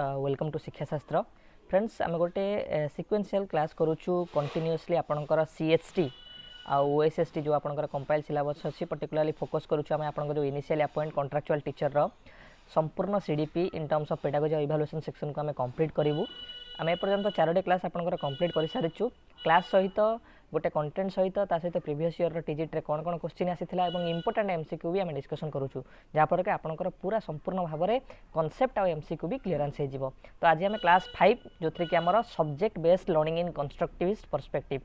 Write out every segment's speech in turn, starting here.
Welcome to शिक्षा शास्त्र friends आम गोटे सिक्वेन्शियल क्लास करूँ कंटिन्यूअसली आपंकर सीएचटी ओएसएसटी जो आपंकर कंपाइल सिलेबस अच्छी पर्टिकुलरली फोकस करूँ आप जो इनिशियल अपॉइंट कॉन्ट्रैक्चुअल टीचर संपूर्ण CDP in terms of pedagogy evaluation section को आम कंप्लीट करूँ आम एपर्यंत 4टी क्लास आपंकर कंप्लीट कर सारीचु क्लास सहित गोटे कंटेंट सहित सहित प्रीवियस ईयर टीजीटी कौन कौन क्वेश्चन आसाला और इंपोर्टेंट एमसीक्यू भी आम डिस्कसन करूँ जहाँफल कि आपंकर पूरा संपूर्ण भाव में कॉन्सेप्ट और एमसीक्यू भी क्लीयरेंस हो तो आज आम क्लास 5 जो थी कि आम सब्जेक्ट बेस्ड लर्निंग इन कंस्ट्रक्टिविस्ट पर्सपेक्टिव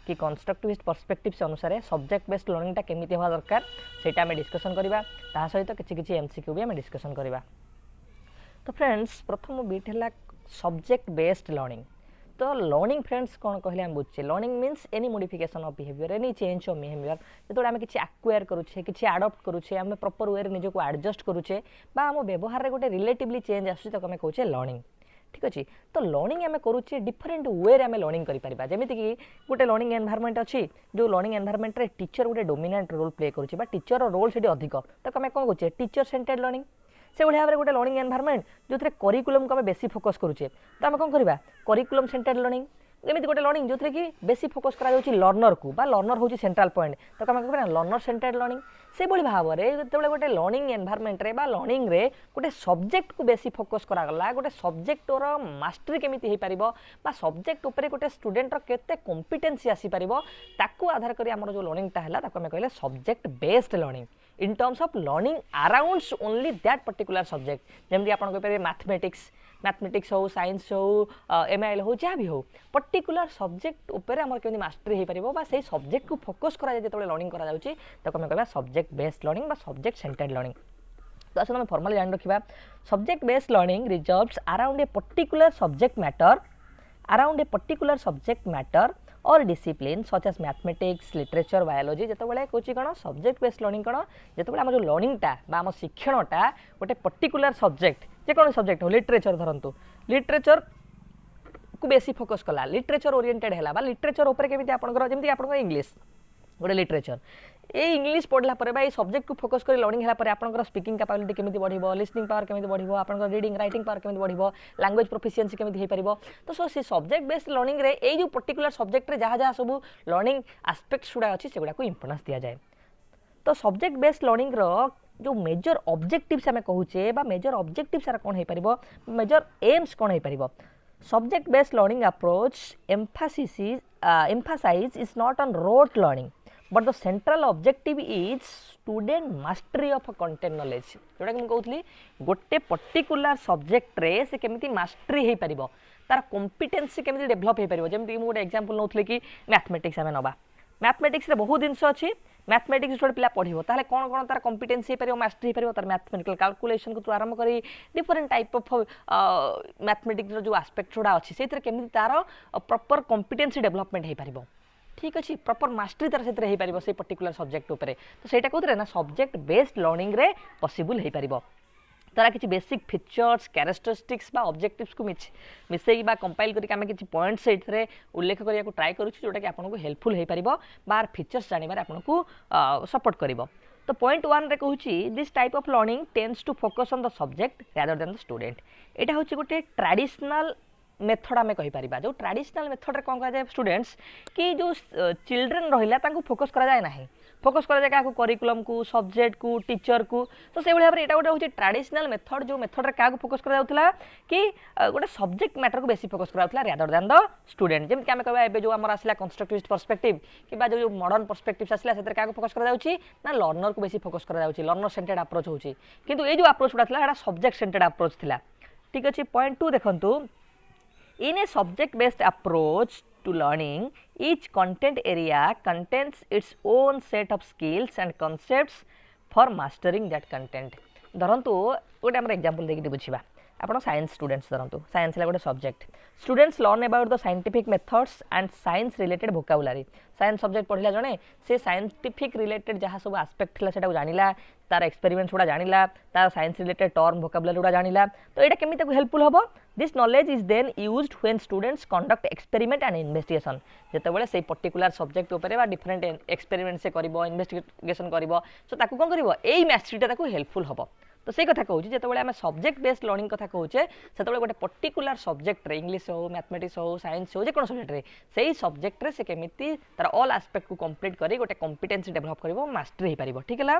कि कंस्ट्रक्टिविस्ट पर्सपेक्टिव से अनुसार सब्जेक्ट बेस्ड लर्निंगटा केमी होगा दरकार से डिस्कसन करवा सहित किसी एमसीक्यू भी आम डिस्कसन करवा। तो फ्रेंड्स प्रथम बीट है सब्जेक्ट बेस्ड लर्निंग। तो लर्निंग फ्रेंड्स कौन कहले हम बुझे learning means any modification of behaviour any change of behaviour जो आम किसी एक्वायर करुचे किसी आडप्ट करुचे आम प्रॉपर वे निजक एडजस्ट करुचे बा आम व्यवहार गोटे रिलेटिवली चेंज आसूँ आम कहे लर्निंग ठीक अच्छे। तो लर्निंग आम करुचे डिफरेंट वे आम लर्निंग करें जमीक गोटे लर्निंग एनवायरनमेंट अच्छी जो लर्निंग एनवायरनमेंट रे टीचर गोटे डोमिनेंट रोल प्ले करुचे टीचर रोल से अधिक तो आम कौन कहे टीचर सेंटर्ड लर्निंग से भाव में गोटे लर्निंग एनवायरनमेंट जो करिकुलम को आम बेसी फोकस करुचे तो आम कौन करवा करिकुलम सेंटर्ड लर्निंग एमती गोटे लर्निंग जो कि बेसी फोकस करा लर्नर को लर्नर हूँ सेंट्रल पॉइंट तो आम कह लर्नर सेंटर्ड लर्निंग से भाव में जो गोटे लर्निंग एनवायरनमेंट रे लर्निंग रे गोटे सब्जेक्ट को बेसी फोकस करागला गोटे सब्जेक्टर मास्टरी केमिति हो पार सब्जेक्ट उपर गोटे स्टूडेंटर केते कॉम्पिटेंसी आसीपर ताकू आधार कर आम जो लर्निंगटा है आम कहले subject based learning in terms of learning arounds only that particular subject जमी आप मैथमेटिक्स हो साइंस हो एमआईएल हो जहाँ भी हो पर्टिकुलर सब्जेक्ट उपर आम केमी मास्टरी हो पार से सब्जेक्ट को फोकस करा जो लर्निंग करा आम कहना subject based learning subject centred learning. तो आस फॉर्मली जान रखा subject based learning resolves around a particular subject matter और discipline such as mathematics literature biology जो कौन कौन सब्जेक्ट बेस्ड लर्निंग कौन जो आम जो लर्निंगटा आम शिक्षणटा गोटे पर्टिकुलर सब्जेक्ट जेको सब्जेक्ट हो लिटरेचर धरतु लिटरेचर को बेसी फोकस कला लिटरेचर ओरिएंटेड है लिटरेचर उपर केमी आप इंग्लीश गोटे लिटरेचर ये इंग्लीश पढ़ला पर सब्जेक्ट को फोकस कर लर्निंग है आपंकर स्पीकिंग कैपेबिलिटी केमी बढ़ो लिसनिंग पावर केमी बढ़ो आप रीडिंग राइटिंग पावर केमी बढ़ो लैंग्वेज प्रोफिशिएंसी केमी हो तो से सब्जेक्ट बेस्ड लर्निंग रे ये जो पर्टिकुलर सब्जेक्ट रे जहाँ जहाँ सब लर्निंग आस्पेक्ट्स गुड़ा अच्छी से इंपोर्टेंस दि जाए। तो सब्जेक्ट बेस्ड लर्निंग रो जो मेजर ऑब्जेक्टिव्स आम कहूचे मेजर ऑब्जेक्टिव्स कौन हो पार मेजर एम्स कौन हो पार subject based learning approach emphasize is not on rote learning but the central objective is student mastery of content knowledge जोटा कि कहूली गोटे पर्टिकुलर सब्जेक्ट रे से केमिति मास्टरी हो पार तार कॉम्पिटेंसी केमिति डेभलप हो पार जमी गोटे एग्जांपल नौथली कि मैथमेटिक्स आम नवा मैथमेटिक्स रे बहुत जिनस अच्छी मैथमेटिक्स जो पिला पढ़ो ताले कौन कौन तार कॉम्पिटेंसी हो मास्टरी हो पार तार मैथमेटिकल कैलकुलेशन को आरंभ कर डिफरेंट टाइप ऑफ मैथमेटिक्स जो आस्पेक्ट गुड़ा अच्छी से केमिति तार प्रॉपर कॉम्पिटेंसी डेवलपमेंट हो पार ठीक अच्छे प्रॉपर मास्टरी तार से हो से पर्टिकुलर सब्जेक्ट उपर तो सहीटा कहते ना सब्जेक्ट बेस्ड लर्निंग रे पॉसिबल हो पार तार किसी बेसिक फीचर्स कैरेक्टरिस्टिक्स बा ऑब्जेक्टिव्स को मिसेई बा कंपाइल करके आम किसी पॉइंट्स से उल्लेख करने को ट्राए करूँ जोटा कि आपको हेल्पफुल हो पार बार फीचर्स जानवर आपको सपोर्ट कर। तो पॉइंट 1 रे कहूँ this type of learning tends to focus on the subject rather than the student यहाँ हूँ गोटे ट्रेडिशनल मेथड आम कहीपर जो ट्रेडिशनल मेथड रे कौन करा स्टूडेंट्स कि जो चिल्ड्रेन रहा फोकस करा जाए ना फोकस करा क्या करिकुलम को सब्जेक्ट को टीचर को तो से भाव में यहाँ गोटे हूँ ट्रेडिशनल मेथड जो मेथड रे क्या फोकस करा कि गोटे सब्जेक्ट मैटर को बेसी फोकस करा रादर देन द स्टूडेंट जमी आम कह जो आम आसला कंस्ट्रक्टिविस्ट पर्सपेक्टिव कि जो मॉडर्न पर्सपेक्टिव आसला से क्या फोकस करा ना लर्नर को बेसी फोकस करा लर्नर सेंटर्ड अप्रोच होची किंतु ये जो अप्रोच गुड़ा सब्जेक्ट सेंटर्ड अप्रोच थिला ठीक अच्छे। पॉइंट 2 देखंतु in a subject based approach to learning each content area contains its own set of skills and concepts for mastering that content धरतु गोटे आम एग्जांपल देखिए बुझा आप साइंस स्टूडेंट्स धरतु साइंस है गोटे subject students learn about the scientific methods and science related vocabulary science subject पढ़ला जड़े से साइंटिफिक रिलेटेड जहाँ सब आस्पेक्ट था से जानिला तार एक्सपेरिमेंट्स गुड़ा जानिला तार साइंस रिलेटेड टर्म वोकाबुलारी गुड़ा जानिला तो यहाँ केमी हेल्पफुल हम this knowledge is then used when students conduct experiment and investigation जेतेबेले से पर्टिकुलर सब्जेक्ट उपरे बा डिफरेंट एक्सपेरिमेंट से करिवो इन्वेस्टिगेशन करिवो सो ताकू कोन करिवो एई मैथ्सटा ताकू हेल्पफुल हबो तो से कथा कहूँ जिते आम सब्जेक्ट बेस्ड लर्निंग कथा कहूचे से गोटे पर्टिकुलर सब्जेक्ट रे इंग्लिश हो मैथमेटिक्स हो साइंस हो जेको सब्जेक्ट रे से सब्जेक्ट रे से केमिति तार ऑल एस्पेक्ट को कंप्लीट करी गोटे कॉम्पिटेंसी डेवलप करिवो मास्टरी हे पारिबो ठीक है।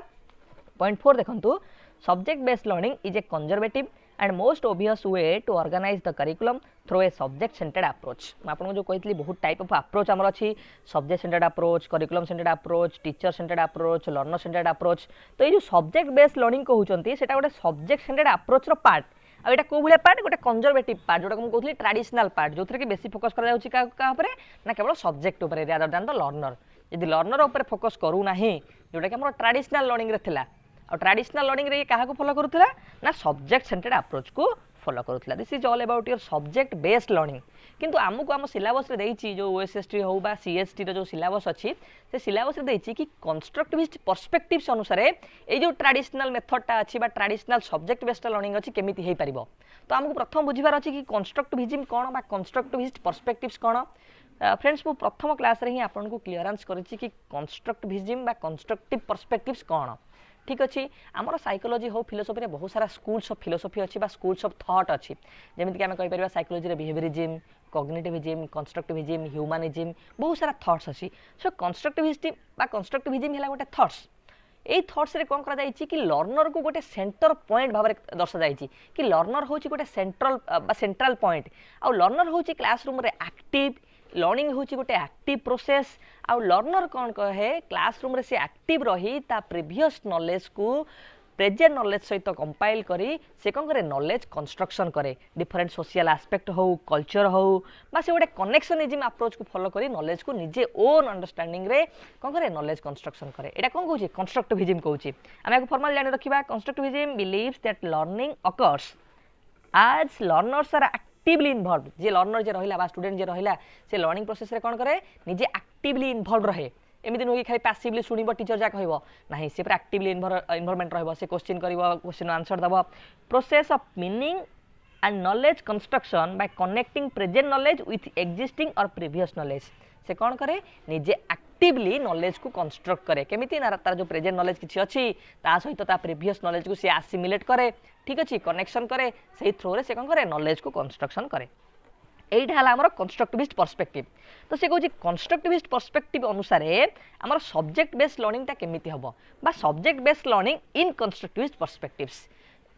पॉइंट 4 देखंतु subject based learning is a conservative and most obvious way to organize the curriculum through a subject centered approach मैं आपको जो कहली बहुत टाइप ऑफ अप्रोच आमर अच्छी subject centred approach curriculum centred approach teacher centred approach learner centred approach तो ये जो सब्जेक्ट बेस्ड लर्निंग कहते हैं गोटे सब्जेक्ट सेंटर्ड अप्रोच रो पार्ट आ एटा को भले पार्ट गोटे कंजर्वेटिव पार्ट जोटा को कहली ट्रेडिशनल पार्ट जो कि बेसी फोकस करा जाउची का ऊपर ना केवल सब्जेक्ट ऊपर रादर देन द लर्नर यदि लर्नर ऊपर फोकस करू नाही जोटा कि हमर ट्रेडिशनल लर्निंग रे थिला और ट्रेडिशनल लर्निंग रे क्या फॉलो करूला ना सब्जेक्ट सेंटर्ड अप्रोच को फॉलो करूला this is all about your subject based learning किंतु आमको आम सिलेबस रे देइची जो ओएसएसटी हो बा सीएसटी रो जो सिलेबस अच्छी से सिलेबस रे देइची कि कंस्ट्रक्टिविस्ट पर्सपेक्टिव्स अनुसार ए जो ट्रेडिशनल मेथडटा अच्छी बा ट्रेडिशनल सब्जेक्ट बेस्ड लर्निंग अच्छी केमिति हे परिबो तो आमको प्रथम बुझिबार अच्छी कि कंस्ट्रक्टिविज्म कोन बा कंस्ट्रक्टिविस्ट पर्सपेक्टिव्स कोन फ्रेंड्स मु प्रथम क्लास रे ही आपन को क्लियरेंस करिछि कि कंस्ट्रक्टिविज्म बा कंस्ट्रक्टिव पर्सपेक्टिव्स कोन ठीक अच्छे आमर साइकोलॉजी हो फिलोसफी बहुत सारा स्कूल्स ऑफ फिलोसफी अच्छी स्कूल्स ऑफ थॉट अच्छी जमीन कि आम कहीपर psychology behaviourism cognitivism constructivism humanism बहुत सारा थॉट्स अच्छी सो कंस्ट्रक्टिविज्म है गोटे थॉट्स यही थॉट्स रे कौन करा कि लर्नर को गोटे सेंटर पॉइंट भाव दर्शा जाइए कि लर्नर हूँ गोटे सेंट्रल पॉइंट आउ लर्नर हूँ क्लासरूम रे एक्टिव लर्निंग हूँ गोटे एक्टिव प्रोसेस आउ लर्नर कौन कहे क्लासरूम रे से एक्टिव रही ता प्रीवियस नॉलेज को प्रेजेंट नॉलेज सहित कंपाइल करी से कौन करे नॉलेज कंस्ट्रक्शन करे डिफरेंट सोशल एस्पेक्ट हो कल्चर हो बा से गोटे कनेक्शनिज्म अप्रोच को फॉलो करी नॉलेज को निजे ओन अंडरस्टैंडिंग रे कौन करे नॉलेज कंस्ट्रक्शन करे एटा कौन कहूँ कंस्ट्रक्टिविज्म कहूँ आम एक फॉर्मल जानि रखिबा constructivism believes that learning occurs as learners are actively involve जे लर्नर जे रहिला बा स्टूडेंट जे रहिला से लर्निंग प्रोसेस रे कौन करे निजे एक्टिवली इन्वॉल्व रहे एमती नुह कि खाली पैसिवली शुणव टीचर जहाँ कह ना सी पूरा एक्टिवली इन्वॉल्वमेंट रहा से क्वेश्चन कर क्वेश्चन आंसर दब process of meaning and knowledge construction bye connecting present knowledge with existing और प्रीवियस नॉलेज से कौन करे निजे एक्टिवली नॉलेज को कंस्ट्रक्ट करे केमिति ना तार जो प्रेजेंट नॉलेज किसी अच्छी ता सहित ता प्रीवियस नॉलेज को सी आसिमिलेट करे ठीक अच्छे कनेक्शन करे से थ्रू रे से कौन करे नॉलेज को कंस्ट्रक्शन करे এইটা হল আমার কনস্ট্রাকটিভিস্ট পর্সপেক্টিভ তো সে কৌছি কনস্ট্রাকটিভিস্ট পর্সপেক্টিভ অনুসারে আমার সবজেক্ট বেসড লর্নিংটা কেমিতি হব বা subject based learning in constructivist perspectives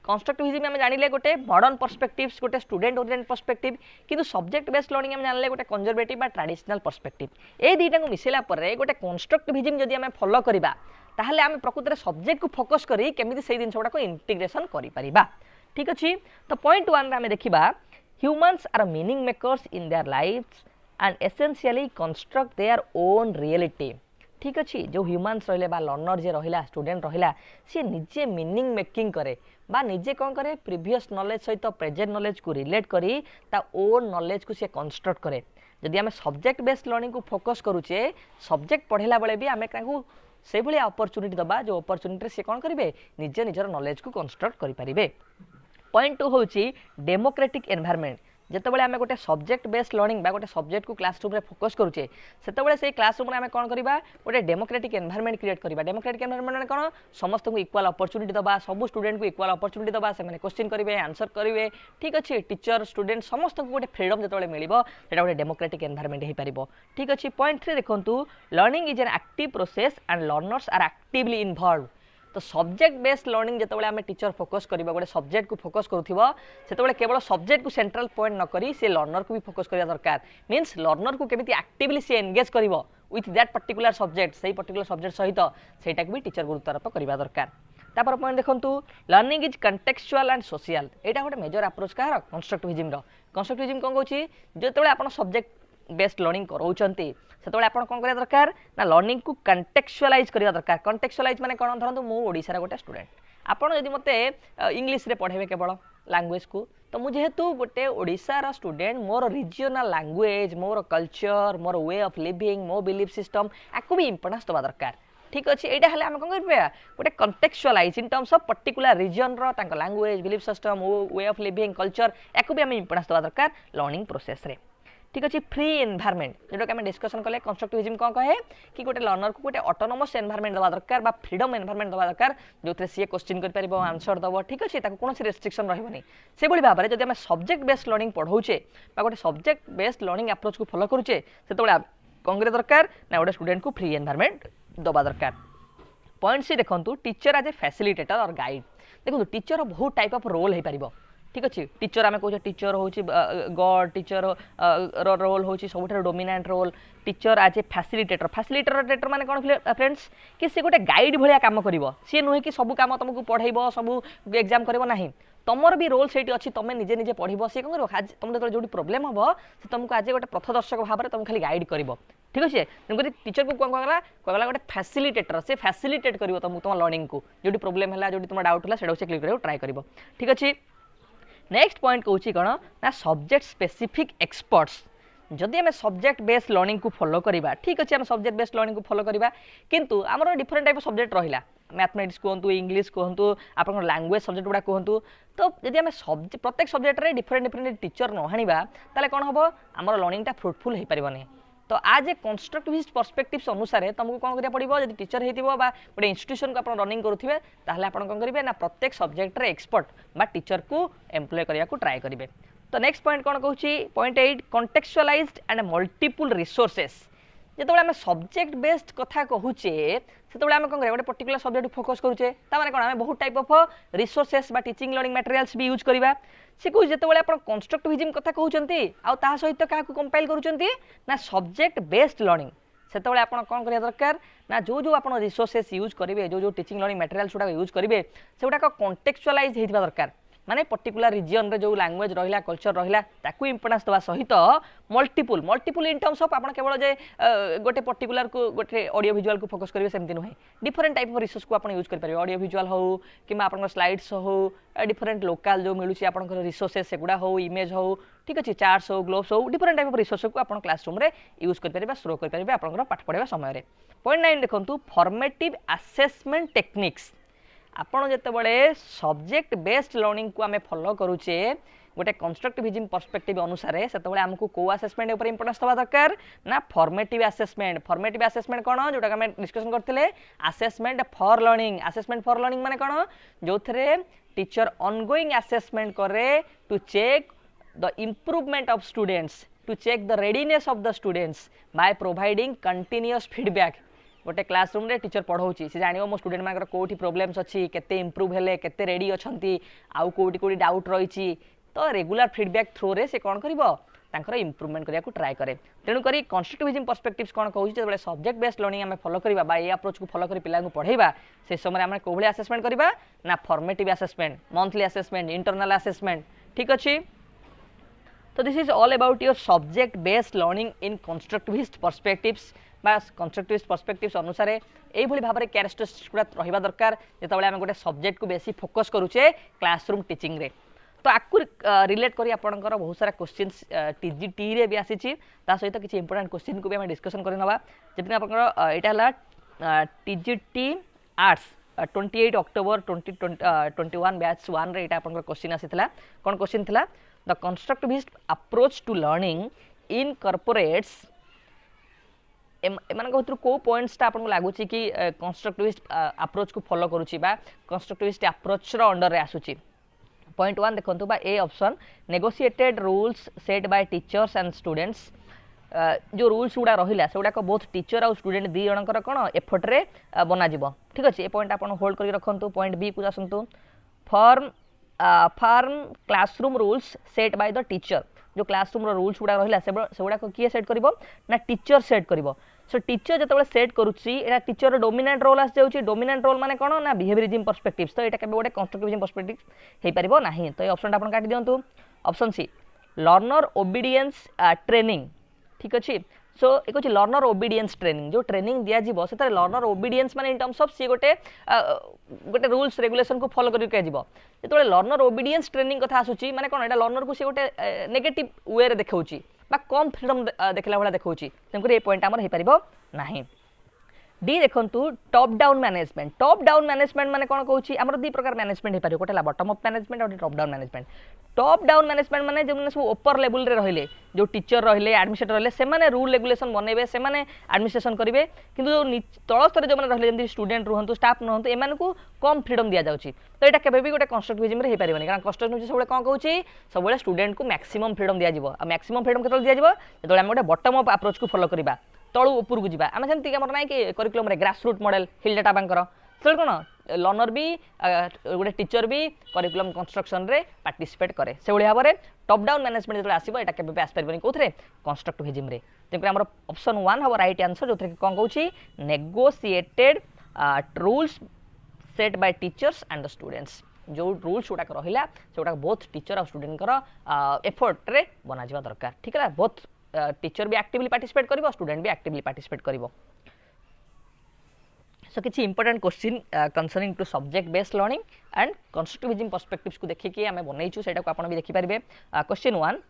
constructivism আমি জানিলে গোটে মডর্ন পর্সপেক্টিভস গোটে স্টুডেন্ট ওরিয়েন্টেড পর্সপেক্টিভ কিন্তু সবজেক্ট বেসড লর্নিং আমি জানিলে গোটে কনজরভেটিভ বা ট্রাডিশনাল পর্সপেক্টিভ এই দুইটাকে মিশাইলা পরে গোটে কনস্ট্রাকটিভিজম যদি আমি ফলো করিবা তাহলে আমি প্রকৃতরে সবজেক্ট কু ফোকস করি কেমিতি সেই জিনিস গুড়াক ইন্টিগ্রেশন করি পারিবা ঠিক আছে তো পয়েন্ট 1 রে আমি দেখিবা humans are meaning makers in their lives and essentially construct their own reality ठीक अच्छे जो ह्यूमन्स रहिले बा लर्नर जे रहिला स्टूडेंट रहिला सी निजे मीनिंग मेकिंग करे बा निजे कौन करे प्रीवियस नॉलेज सहित प्रेजेंट नॉलेज को रिलेट करी ता ओन नॉलेज को सी कंस्ट्रक्ट करे जदि आम सब्जेक्ट बेस्ड लर्निंग को फोकस करूचे सब्जेक्ट पढ़ेला बेले भी आम से भाई अपॉर्चुनिटी दबा जो अपॉर्चुनिटी से कौन करेंगे निजे निजर नॉलेज को कंस्ट्रक्ट करें पॉइंट 2 हूँ डेमोक्रेटिक एनवायरनमेंट जितेबाला आम गोटे सब्जेक्ट बेस्ड लर्निंग बा गोटे सब्जेक्ट को क्लासरूम रे फोकस करूचे सेतेबाला से क्लासरूम रे आम कौन करबा गोटे डेमोक्रेटिक एनवायरनमेंट क्रिएट करबा डेमोक्रेटिक एनवायरनमेंट माने कौन समस्त को इक्वल अपॉर्चुनिटी दबा सब स्टूडेंट को इक्वल अपॉर्चुनिटी दबा से माने क्वेश्चन करेंगे आंसर करेंगे ठीक अच्छे टीचर स्टूडेंट समस्त को गोटे फ्रीडम जितेबाला मिलिबो सेटा गोटे डेमोक्रेटिक एनवायरनमेंट हो पारिबो ठीक अच्छे पॉइंट 3 देखंतु learning is an active process and learners are actively involved तो सब्जेक्ट बेस्ड लर्निंग जितेबाला आम टीचर फोकस करबा गोटे सब्जेक्ट को फोकस करूथिबो सेतेबाला केवल सब्जेक्ट को सेंट्रल पॉइंट न करी से लर्नर को भी फोकस करिया दरकार मींस लर्नर को केमिति एक्टिवली से एंगेज करिवो विथ दैट पर्टिकुलर सब्जेक्ट सही पर्टिकुलर सब्जेक्ट सहित सेटा को भी टीचर गुरुत्व आरोप करबा दरकार तापर पॉइंट देखंतु learning is contextual and social एटा गोटे मेजर अप्रोच कहार कंस्ट्रक्टिविज्म कोन कहूची जेतेबाला आपण सब्जेक्ट बेस्ड लर्निंग कराउचंती सेतेबाला आपण कोन करिया दरकार ना लर्निंग को कंटेक्चुअलाइज करिया दरकार कंटेक्चुअलाइज माने कोन धरंतु मु ओडिसा रा गोटे स्टूडेंट आपण यदि मते इंग्लिश रे पढेबे केवल लैंग्वेज को तो मुझे जेहेतु गोटे ओडिसा रा student more regional language more culture more way of living मो बिलीफ सिस्टम आको भी इंपोर्टेंस दबा दरकार ठीक अच्छे यहाँ हेल्ले आम कौन कर गोटे contextualize in terms of particular region language belief system way of living culture या भी आम इंपोर्टेंस देवा दरकार लर्निंग प्रोसेस रे ठीक अच्छे फ्री एनवायरनमेंट जोटा कि आम डिस्कसन कले कंस्ट्रक्टिविज्म कौन कहे कि गोटे लर्नर को गोटे ऑटोनोमस एनवायरनमेंट देवा दरकार बा फ्रीडम एनवायरनमेंट देवा दरकार जो सी क्वेश्चन कर आंसर दब ठीक अच्छे कौन रेस्ट्रिक्शन रही से भाव में जब आम सब्जेक्ट बेस्ड लर्निंग पढ़ाऊे गोटे सब्जेक्ट बेस्ड लर्निंग अप्रोच को फॉलो करुचे से कौन कर दरकार ना गोटे स्टूडेंट को फ्री एनवायरनमेंट दबा दरकार पॉइंट सी देखो टीचर एज ए फैसिलिटेटर और गाइड देखो टीचर बहुत टाइप ऑफ रोल हो पार ठीक अच्छे टीचर आम कहे टीचर हूँ गॉड टीचर रोल हूँ सब dominant role teacher as a facilitator facilitator माने कौन फ्रेंड्स कि सी गोटे गाइड भाया काम कर सी नुहे कि सब कम तुमको पढ़ेब सब एग्जाम कर ना तुमर भी रोल से अच्छी तुम निजे निजे पढ़ सी कौन कर तुम जो प्रोब्लेम हम से तुमको आज गोटे पथदर्शक भाव में तुमको खाली गाइड कर ठीक अच्छे तेणुक टीचर को कौन कहला गोटे फैसिलिटेटर से फैसिलिटेट कर तुम लर्निंग को जो प्रोब्लेम है जो तुम डाउट है से क्लियर कर ट्राए कर ठीक अच्छे नेक्स्ट पॉइंट कौन कौन ना सब्जेक्ट स्पेसिफिक एक्सपर्ट्स जदि आम सब्जेक्ट बेस्ड लर्निंग को फॉलो करवा ठीक अच्छे आम सब्जेक्ट बेस्ड लर्निंग को फॉलो करवा किंतु आमर डिफरेंट टाइप सब्जेक्ट रहा मैथमेटिक्स कहतु इंग्लीश कहतु आप लैंग्वेज सब्जेक्ट गुड़ा कहतु तो जब आम प्रत्येक सब्जेक्ट में डिफरेंट डिफरेंट टीचर न हाणिबा ताले कौन हम आमर लर्निंग फ्रुटफुल हो पारनी तो आज ए कंस्ट्रक्टिविस्ट पर्सपेक्टिव्स अनुसार तुमको कौन करा पड़ो जब टीचर होती गोटे इंस्टीट्यूशन को आप रनिंग करुवे ताहले आप कौन करेंगे ना प्रत्येक सब्जेक्ट रे एक्सपर्ट बा टीचर को एम्प्लॉय करने को ट्राए करेंगे तो नेक्स्ट पॉइंट कौन कहूँ पॉइंट 8 कंटेक्चुअलाइज्ड एंड मल्टीपल रिसोर्सेस जो आम सब्जेक्ट बेस्ड कथा कहूचे से आम कौन गोटे पर्टिकुलर सब्जेक्ट फोकस करुचे ताने कौन आम बहुत टाइप ऑफ रिसोर्सेस बा टीचिंग लर्निंग मटेरियल्स भी यूज करवा सी कह जो आप कंस्ट्रक्टिविज्म कथा कहते आ सहित क्या कंपाइल करुँच सब्जेक्ट बेस्ड लर्निंग से आप कौन करा दरकार ना जो जो आप रिसोर्सेस यूज करेंगे जो जो टीचिंग लर्निंग मटेरियल्स गुड़ा यूज करेंगे से गुड़ाक कंटेक्चुअलाइज होता दरकार माने पर्टिकुलर रीजन रे जो लैंग्वेज रहा कल्चर रहा ताकू इंपोर्टेंस देवा सहित multiple multiple in terms of आप केवल जे गोटे पर्टिकुलर को गोटे ऑडियो विजुअल को फोकस करेंगे सेमती नुहे डिफरेंट टाइप ऑफ रिसोर्स को आप यूज करेंगे ऑडियो विजुअल हो कि आप स्लाइड्स हो डिफरेंट लोकल जो मिलूँ आप रिसोर्सेस से गुड़ा हो इमेज हो ठीक अच्छे चार्ट्स हो ग्लोब्स हो डिफरेंट टाइप ऑफ रिसोर्स को आप क्लासरूम रे यूज करेंगे स्रो करेंगे आप पाठ पढ़ाई समय पॉइंट 9 देखो फॉर्मेटिव असेसमेंट टेक्निक्स आपड़ जितेबाला सब्जेक्ट बेस्ड लर्निंग को आम फॉलो करुचे गोटे कंस्ट्रक्टिविज्म पर्सपेक्टिव अनुसार से आमको को आसेसमेंट उपर इंपोर्टेंस देवा दरकार ना फॉर्मेटिव असेसमेंट कौन जोटा आम डिस्कसन करते असेसमेंट फॉर लर्निंग माने कौन जो थे टीचर ऑनगोइंग असेसमेंट करे to check the improvement of students to check the readiness of the students by providing continuous feedback गोटे क्लासरूम रे टीचर पढ़ाऊँगी से जान मो स्टूडेंट मान कौटी प्रोब्लेम्स अच्छी केते इम्प्रूव हेले केते रेडी अच्छी आउ कौटी कौटी डाउट रही तो रेगुलर फीडबैक थ्रू रे से कौन कर इम्प्रूवमेंट करने को ट्राए करे तेणुक कंस्ट्रक्टिविज्म पर्सपेक्टिव्स कौन कहूँ जो सब्जेक्ट बेस्ड लर्निंग आम फॉलो करवा ये अप्रोच को फॉलो कर पिला पढ़ेगा से समय आम कौ भाई असेसमेंट करवा ना formative assessment monthly assessment internal assessment ठीक अच्छे तो this is all about your subject based learning in constructivist perspectives बा कंस्ट्रक्टिविस्ट पर्सपेक्टिव्स अनुसार यही भाव में कैरेक्टरिस्टिक्स गुड़ा रहा दरकार जो आम गोटे सब्जेक्ट को बेसी फोकस करुचे क्लासरूम टीचिंग रे तो आपको रिलेट करी आपनकर बहुत सारा क्वेश्चंस टीजीटी रे भी आसी सहित किसी इंपोर्टेंट क्वेश्चन को भी आम डिस्कसन करनवा जबकि आपनकर एटा टीजीटी आर्ट्स 28 अक्टोबर 2021 बैच 1 रे एटा आपनकर क्वेश्चन आसीथिला कोन क्वेश्चन थिला the constructivist approach to learning incorporates एमान भर कौ पॉइंट्सटा आपको लगुच कि कंस्ट्रक्टिविस्ट अप्रोच को फॉलो करुच्ची कंस्ट्रक्टिविस्ट अप्रोच अंडर रे आसुची पॉइंट 1 देखो बा A option negotiated rules set by teachers and students जो रूल्स गुड़ा रहा से गुड़ाक बोथ टीचर आउ स्टूडेंट दी जनकर कौन एफर्ट रे बनाଯିब ठीक अच्छे ये पॉइंट आप होल्ड कर रखु पॉइंट बी को आसतु form classroom rules set by the teacher जो क्लासरूम रूल्स गुड़ा रहा से गुड़ाक किए सेट कर ना टीचर सेट कर सो टीचर जो सेट करुच्ची टीचर डोमिनेंट रोल आस डोमिनेंट रोल माने कौन ना बिहेवियरिज्म पर्सपेक्टिव्स तो यहाँ केवल गोटे कंस्ट्रक्टिविज्म पर्सपेक्टिव हो पार ना तो ये ऑप्शन आप काटी दिंतु option c learner obedience training ठीक अच्छे सो एक अच्छे लर्नर ओबीडियंस ट्रेनिंग जो ट्रेनिंग दिज्व से लर्नर ओबीडियंस माने इन टर्म्स ऑफ सी गोटे गोटे रूल्स रेगुलेशन को फॉलो करके जो लर्नर ओबीडियंस ट्रेनिंग कथा आसूची माने कौन एटा लर्नर को सी गोटे नेगेटिव वे रे देखाउची बा कम फ्रीडम देखला भाला देखाउची तेणुक ये पॉइंट आमर हो पार ना डी देखंतु टॉप डाउन मैनेजमेंट माने कोन कहूची हमर दी प्रकार मैनेजमेंट हे पारे गोटे बॉटम अप मैनेजमेंट और top down management. Top down management माने जो सब ऊपर लेवल रे रहिले जो टीचर रहिले एडमिनिस्ट्रेटर रहिले से माने रूल रेगुलेशन बनेबे से माने एडमिनिस्ट्रेशन करिवे किंतु जो तळ स्तर जो माने रहिले जेंति स्टूडेंट रहंतु स्टाफ रहंतु एमान को कम फ्रीडम दिया जाउची। तो एटा केबे भी गोटे कंस्ट्रक्टिविज्म रे हे पारिबनी कारण कंस्ट्रक्टिविज्म सबले कोन कहूची सबले स्टूडेंट को मैक्सिमम फ्रीडम दिया जिवो आ मैक्सिमम फ्रीडम केतल दिया जिवो जेतले हम गोटे बॉटम अप अप्रोच को फॉलो करिबा तळु ऊपर को जिबा आमे सेमति हमर नै कि करिकुलम रे ग्रास रूट मॉडल हिल डाटा बैंकर तो कोन लर्नर भी गोटे टीचर भी करिकुलम कंस्ट्रक्शन रे पार्टिसिपेट करे से भाव में टॉप डाउन मैनेजमेंट जो आसो यहाँ केबे आस पारे कौन कंस्ट्रक्टिविज्म रे तेणुकर आम ऑप्शन 1 हम राइट आंसर जो कौन कहूँ negotiated rules set by teachers and the students जो रूल्स गुड़ाक रहा से गुड़ाक बोथ टीचर और स्टूडेंट एफर्ट रे बना जा दरकार ठीक है बोथ टीचर भी एक्टिवली पार्टिसिपेट कर स्टूडेंट भी एक्टिवली पार्टिसिपेट कर। सो किसी important question concerning to subject based learning and constructivism perspectives को देखिए आम बनईचु से आपन भी देखिपारे। Question 1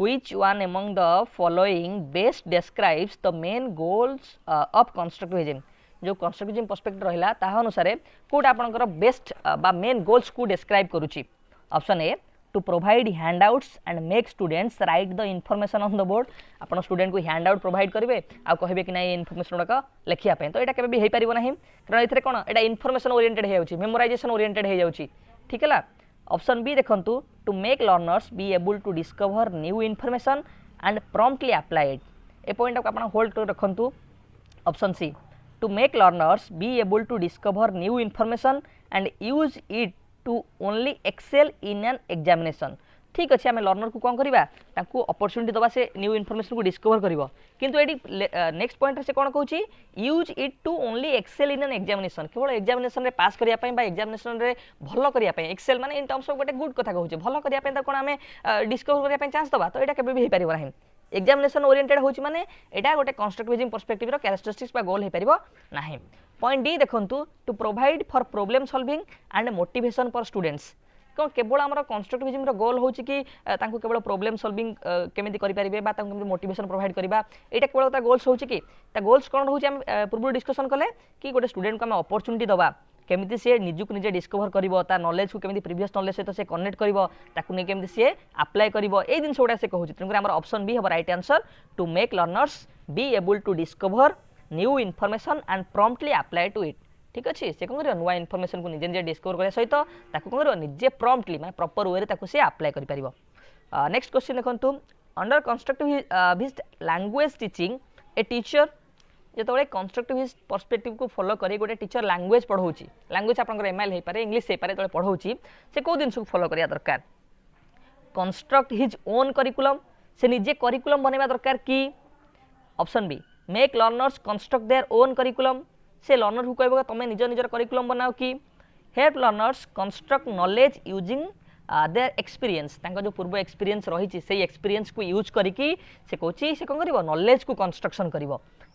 which one among the following best describes the main goals of constructivism जो कंस्ट्रक्टिविज्म पर्सपेक्टिव रहिला ता अनुसार कोटा आपनकर बेस्ट बा मेन गोल्स को डिस्क्राइब करूची। Option A to provide handouts and make students write the information on the board आपन स्टूडेंट को हैंडआउट प्रोवाइड करेंगे आ कहे कि नहीं इनफॉरमेशन गुड़ाक लिखा तो यहाँ केबे भी हो पार ना कारण ये कौन यहाँ इनफॉरमेशन ओरिएंटेड हो जाउची मेमोराइजेशन ओरिएंटेड हो जाउची ठीक है। ऑप्शन बी देखंतु to make learners be able to discover new information and promptly applied a point को आप होल्ड कर रखंतु। Option c to make learners be able to discover new information and use it to only excel in an examination ठीक अच्छे आम learner को कौन करवा अपॉर्चुनिटी दबा से न्यू इनफॉरमेशन को डिस्कवर कर किंतु ये नेक्स्ट पॉइंट से कौन कहूँ use it to only excel in an examination केवल एग्जामिनेशन रे पास करने एग्जामिनेशन रे भल करने एक्सेल माने इन टर्म्स ऑफ गोटे गुड कथा कहूँ भल करने कौन आम डिस्कवर करने चांस दबा तो यहाँ केबे भी हो पार ना एग्जामिनेशन ओरिएंटेड होची माने एटा गोटे कंस्ट्रक्टिविज्म पर्सपेक्टिव रो कैरेक्टरिस्टिक्स बा गोल हे परिबो नाही। पॉइंट डी देखंतु to provide for problem solving and motivation for students कौन केवल आम कंस्ट्रक्टिविज्म रो गोल होची कि तांको केवल प्रॉब्लम सॉल्विंग केमिति करि परिबे बा तांको केमिति मोटिवेशन प्रोवाइड करबा एटा केवल ता गोल्स होची कि ता गोल्स कोन होची हम पूर्व डिस्कशन कले कि गोटे स्टूडेंट को हम अपॉर्चुनिटी दबा केमिति से निजुक निजे डिस्कवर करिवो ता नॉलेज को केमिति प्रीवियस नॉलेज सहित से कनेक्ट करिवो ताकु नै केमिति से अप्लाई करिवो ए दिन सोडा से कहूची तेनु हमर ऑप्शन बी हबो right answer to make learners be able to discover new information and promptly apply to it ठीक अच्छे से कौन कर नुआ इनफॉरमेशन को निजे निजे डिस्कवर करने सहित ताकू कौन कर निजे प्रॉम्प्टली माने प्रॉपर वे ताकू से अप्लाई करि परिबो। नेक्स्ट क्वेश्चन देखंतु under constructivist language teaching a teacher जो कंस्ट्रक्टिविस्ट पर्सपेक्टिव को फॉलो करे गोटे टीचर लैंग्वेज पढ़ाऊँगी लैंग्वेज आप एमआईएल हो पारे इंग्लिश हो पारे जो पढ़ाऊँगी से कौ जिन को फॉलो करिया दरकार कंस्ट्रक्ट हिज ओन करिकुलम से निजे करिकुलम बनवा दरकार कि option B make learners construct their own curriculum से लर्नर को कहबो तुम निज निजर करिकुलम बनाओ कि help learners construct knowledge using their experience जो पूर्व एक्सपीरियंस रही से एक्सपीरियंस को यूज करिकी से कहूँ से कौन कर नॉलेज को कंस्ट्रक्शन कर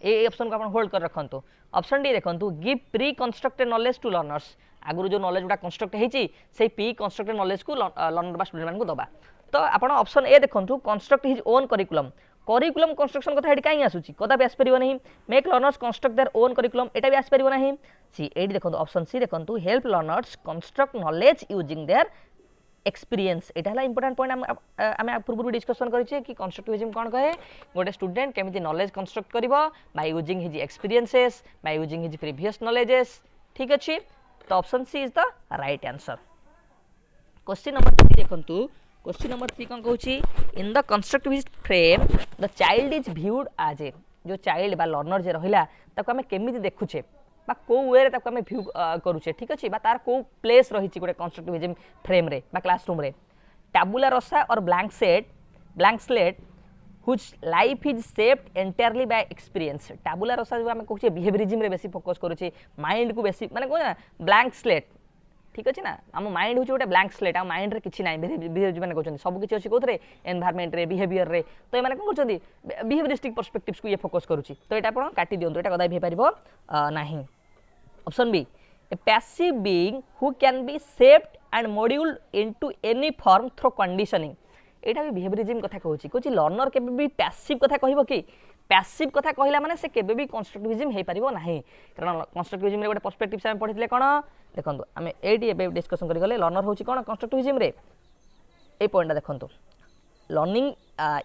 ये ऑप्शन को आप होल्ड कर रखु। ऑप्शन डी देखो give pre constructed knowledge to learners आगुरी जो नॉलेज गुड़ा कंस्ट्रक्ट होती से प्री कंस्ट्रक्टेड नॉलेज को लर्नर स्टूडेंट मान दबा तो आप ऑप्शन ए देखो construct his own curriculum curriculum construction कथा कहीं आसूची कदा भी आसपार नहीं make learners construct their own curriculum एटा भी आसपार नहीं सी एडी देखो ऑप्शन सी देखो help learners construct knowledge using their experience Etah important point आम पूर्व डिस्कसन करें कि कंस्ट्रक्टिविज्म कौन कहे गोटे स्टूडेंट केमिति नॉलेज कंस्ट्रक्ट करिवो by using his experiences by using his previous knowledges ठीक अच्छे तो option c is the right answer. Question number 3 देखंतु क्वेश्चन नंबर 3 कौन कहूँ in the constructivist frame the child is viewed as a जो child बा learner जे रहिला ताको आमे केमिति देखुछे बा को वे रे ताको आमे व्यू करूछे ठीक अछि बा तार को प्लेस रही गोटे कंस्ट्रक्टिविज्म फ्रेम रे बा क्लासरूम रे टैबुला रसा और blank slate whose life is shaped entirely by experience tabula rasa जो आमे कहूछे बिहेवियरिज्म रे बेसी फोकस करूछे माइंड को बेसी माने कोन ना ब्लैंक स्लेट ठीक अच्छे ना आम माइंड हूँ गोटे ब्लैंक स्लेट आम माइंड रे किछि ना बिहेवियर मैंने कहते सब किसी अच्छी कौन एनवायरमेंट रे बिहेवियर रे तो ये कौन कर बिहेवियरिस्टिक पर्सपेक्टिव्स को ये फोकस करुच्ची तो यहाँ आप काटी दिखाँ यहाँ कदा भी हो ना। Option b a passive being who can be shaped and moulded into any form through conditioning यहाँ भी बिहेवियरिज्म कथा कहूँ लर्नर के भी पैसिव कथा कह कि पैसिव कथा कहला माने से केबे भी कंस्ट्रक्टिविज्म हे परिबो नाही कारण कंस्ट्रक्टिविज्म रे गोटे पर्सपेक्टिव से हम पढितले कोन देखंतु आमे एडी एबे डिस्कशन करि गले लर्नर होची कोन कंस्ट्रक्टिविज्म रे ए पॉइंट देखंतु learning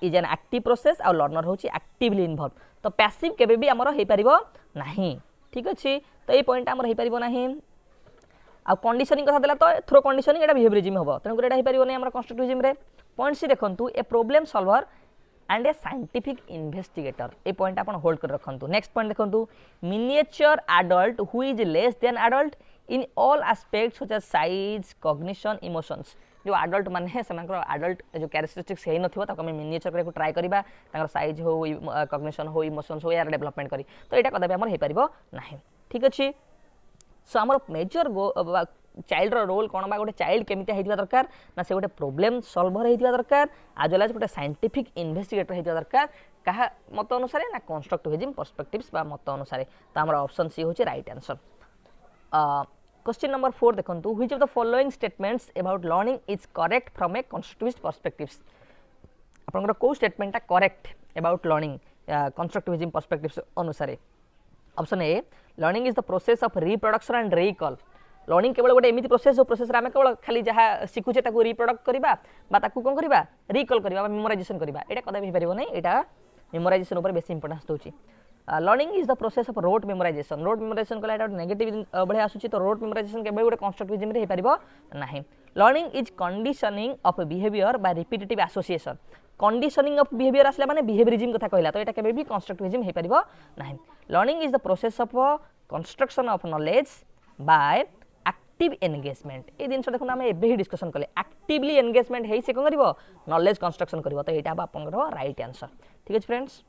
is an active process और लर्नर होची एक्टिवली इन्वॉल्व तो पैसिव केबे भी हमर हे परिबो नाही ठीक अछि तो ए पॉइंट हमर हे परिबो नाही आ कंडीशनिंग कथा देला तो थ्रो कंडीशनिंग एटा बिहेवियरिज्म होबो तनो एटा हे परिबो नै हमर कंस्ट्रक्टिविज्म रे पॉइंट सी देखंतु a problem solver and a scientific investigator A point आपण होल्ड कर रखंतु नेक्स्ट पॉइंट देखंतु miniature adult who is less than adult in all aspects such as size cognition emotions जो एडल्ट माने है सेमानकर adult जो characteristics हे नथिबो ताको हम मिनिएचर करे को ट्राई करिबा तांकर साइज हो कॉग्निशन हो इमोशंस हो यार डेवलपमेंट करी तो एटा कदाबी हमर हे परिबो नाही ठीक अछि सो हमर मेजर चाइल्ड रोल कौन बा गोटे चाइल्ड केमिति हेतिबा दरकार ना से गोटे प्रॉब्लम सॉल्वर हेतिबा दरकार आज वेल गोटे साइंटिफिक इन्वेस्टिगेटर हेतिबा दरकार कहा मत अनुसार ना कंस्ट्रक्टिविज्म पर्सपेक्टिव्स बा मत अनुसार तो हमर ऑप्शन सी होची राइट आंसर क्वेश्चन नंबर 4 देखंतु which of the following statements about learning is correct from a constructivist perspectives आपनकर को statement correct about learning constructivism perspectives अनुसार option a learning is the process of reproduction and recall learning केवल गोटे एमिति process हो process रे आमे केवल खाली जहा सिखुचे ताकू रिप्रोडक्ट करबा बा ताकू कोन करबा रिकॉल करबा बा मेमोराइजेशन करबा एटा कदा भी परिबो नै एटा मेमोराइजेशन ऊपर बेसी इंपोर्टेंस दोची learning is the process of rote memorization कला एटा नेगेटिव बढे आसुची तो रोट मेमोराइजेशन केबे गोटे कंस्ट्रक्टिविज्म रे हे परिबो नाही learning is conditioning of behaviour by repetitive association conditioning of behaviour आसला माने बिहेवियरिज्म कथा कहला तो एटा केबे भी कंस्ट्रक्टिविज्म हे परिबो नाही learning is the process of construction of knowledge by active engagement ए दिन देखो आम एबे ही डिस्कशन कले एक्टिवली एंगेजमेंट हे से कोन करबो नॉलेज कंस्ट्रक्शन करबो तो एटा आपनकर राइट आंसर ठीक है फ्रेंड्स।